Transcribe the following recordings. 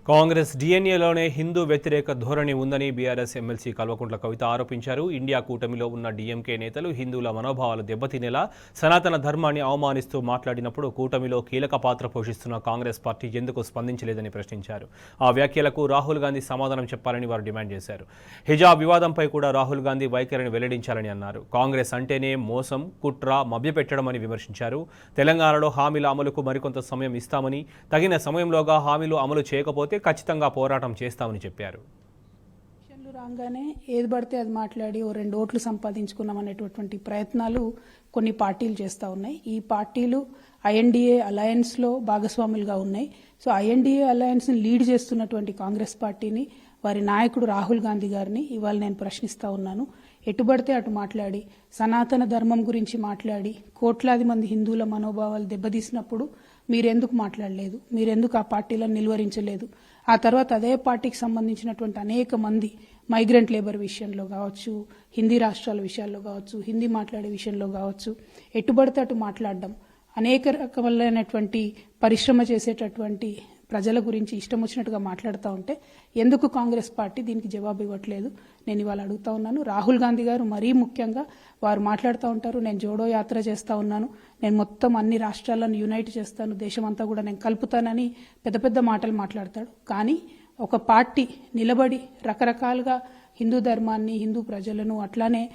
కాంగ్రెస్ డిఎన్ఏలోనే హిందూ వ్యతిరేక ధోరణి ఉందని బీఆర్ఎస్ ఎమ్మెల్సీ కల్వకుంట్ల కవిత ఆరోపించారు. ఇండియా కూటమిలో ఉన్న డీఎంకే నేతలు హిందువుల మనోభావాలు దెబ్బతినేలా సనాతన ధర్మాన్ని అవమానిస్తూ మాట్లాడినప్పుడు కూటమిలో కీలక పాత్ర పోషిస్తున్న కాంగ్రెస్ పార్టీ ఎందుకు స్పందించలేదని ప్రశ్నించారు. ఆ వ్యాఖ్యలకు రాహుల్ గాంధీ సమాధానం చెప్పాలని వారు డిమాండ్ చేశారు. హిజాబ్ వివాదంపై కూడా రాహుల్ గాంధీ వైఖరిని వెల్లడించాలని అన్నారు. కాంగ్రెస్ అంటేనే మోసం, కుట్ర, మభ్యపెట్టడమని విమర్శించారు. తెలంగాణలో హామీల అమలుకు మరికొంత సమయం ఇస్తామని, తగిన సమయంలోగా హామీలు అమలు చేయకపోతే ఖచ్చితంగా పోరాటం చేస్తామని చెప్పారు. రాగానే ఏది పడితే అది మాట్లాడి ఓ 2 ఓట్లు సంపాదించుకున్నాం అనేటటువంటి ప్రయత్నాలు కొన్ని పార్టీలు చేస్తూ ఉన్నాయి. ఈ పార్టీలు ఐఎన్డీఏ అలయన్స్లో భాగస్వాములుగా ఉన్నాయి. సో ఐఎన్డీఏ అలయన్స్ని లీడ్ చేస్తున్నటువంటి కాంగ్రెస్ పార్టీని, వారి నాయకుడు రాహుల్ గాంధీ గారిని ఇవాళ నేను ప్రశ్నిస్తూ ఉన్నాను. ఎటుబడితే అటు మాట్లాడి, సనాతన ధర్మం గురించి మాట్లాడి, కోట్లాది మంది హిందువుల మనోభావాలు దెబ్బతీసినప్పుడు మీరెందుకు మాట్లాడలేదు? మీరెందుకు ఆ పార్టీలను నిలువరించలేదు? ఆ తర్వాత అదే పార్టీకి సంబంధించినటువంటి అనేక మంది మైగ్రెంట్ లేబర్ విషయంలో కావచ్చు, హిందీ రాష్ట్రాల విషయాల్లో కావచ్చు, హిందీ మాట్లాడే విషయంలో కావచ్చు, ఎటుబడితే అటు మాట్లాడడం, అనేక రకములైనటువంటి పరిశ్రమ చేసేటటువంటి ప్రజల గురించి ఇష్టం వచ్చినట్టుగా మాట్లాడుతూ ఉంటే ఎందుకు కాంగ్రెస్ పార్టీ దీనికి జవాబు ఇవ్వట్లేదు? నేను ఇవాళ అడుగుతా ఉన్నాను. రాహుల్ గాంధీ గారు మరీ ముఖ్యంగా వారు మాట్లాడుతూ ఉంటారు, నేను జోడో యాత్ర చేస్తూ ఉన్నాను, నేను మొత్తం అన్ని రాష్ట్రాలను యునైట్ చేస్తాను, దేశమంతా కూడా నేను కలుపుతానని పెద్ద పెద్ద మాటలు మాట్లాడతాడు. కానీ ఒక పార్టీ నిలబడి రకరకాలుగా హిందూ ధర్మాన్ని, హిందూ ప్రజలను, అట్లానే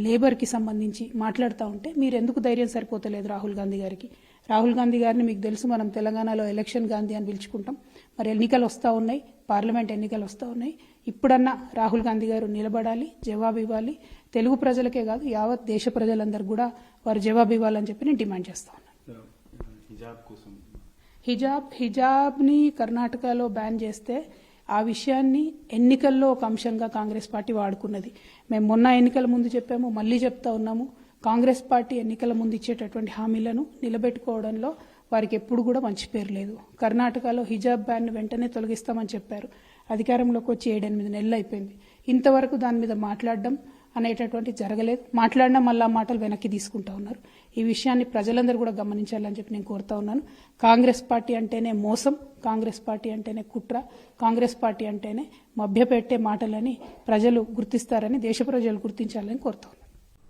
లేబర్కి సంబంధించి మాట్లాడుతూ ఉంటే మీరు ఎందుకు ధైర్యం సరిపోతలేదు రాహుల్ గాంధీ గారికి? రాహుల్ గాంధీ గారిని మీకు తెలుసు, మనం తెలంగాణలో ఎలక్షన్ గాంధీ అని పిలుచుకుంటాం. మరి ఎన్నికలు వస్తూ ఉన్నాయి, పార్లమెంట్ ఎన్నికలు వస్తూ ఉన్నాయి. ఇప్పుడన్నా రాహుల్ గాంధీ గారు నిలబడాలి, జవాబు ఇవ్వాలి. తెలుగు ప్రజలకే కాదు, యావత్ దేశ ప్రజలందరూ కూడా వారు జవాబు ఇవ్వాలని చెప్పి నేను డిమాండ్ చేస్తా ఉన్నాను. హిజాబ్ని కర్ణాటకలో బ్యాన్ చేస్తే ఆ విషయాన్ని ఎన్నికల్లో ఒక అంశంగా కాంగ్రెస్ పార్టీ వాడుకున్నది. మేము మొన్న ఎన్నికల ముందు చెప్పాము, మళ్ళీ చెప్తా ఉన్నాము. కాంగ్రెస్ పార్టీ ఎన్నికల ముందు ఇచ్చేటటువంటి హామీలను నిలబెట్టుకోవడంలో వారికి ఎప్పుడు కూడా మంచి పేరు లేదు. కర్ణాటకలో హిజాబ్ బ్యాన్ వెంటనే తొలగిస్తామని చెప్పారు. అధికారంలోకి వచ్చి 7-8 నెలలు అయిపోయింది. ఇంతవరకు దాని మీద మాట్లాడడం అనేటటువంటి జరగలేదు. మాట్లాడినా మళ్ళా మాటలు వెనక్కి తీసుకుంటా ఉన్నారు. ఈ విషయాన్ని ప్రజలందరూ కూడా గమనించాలని చెప్పి నేను కోరుతా ఉన్నాను. కాంగ్రెస్ పార్టీ అంటేనే మోసం, కాంగ్రెస్ పార్టీ అంటేనే కుట్ర, కాంగ్రెస్ పార్టీ అంటేనే మభ్యపెట్టే మాటలని ప్రజలు గుర్తిస్తారని, దేశ ప్రజలు గుర్తించాలని కోరుతా ఉన్నాను.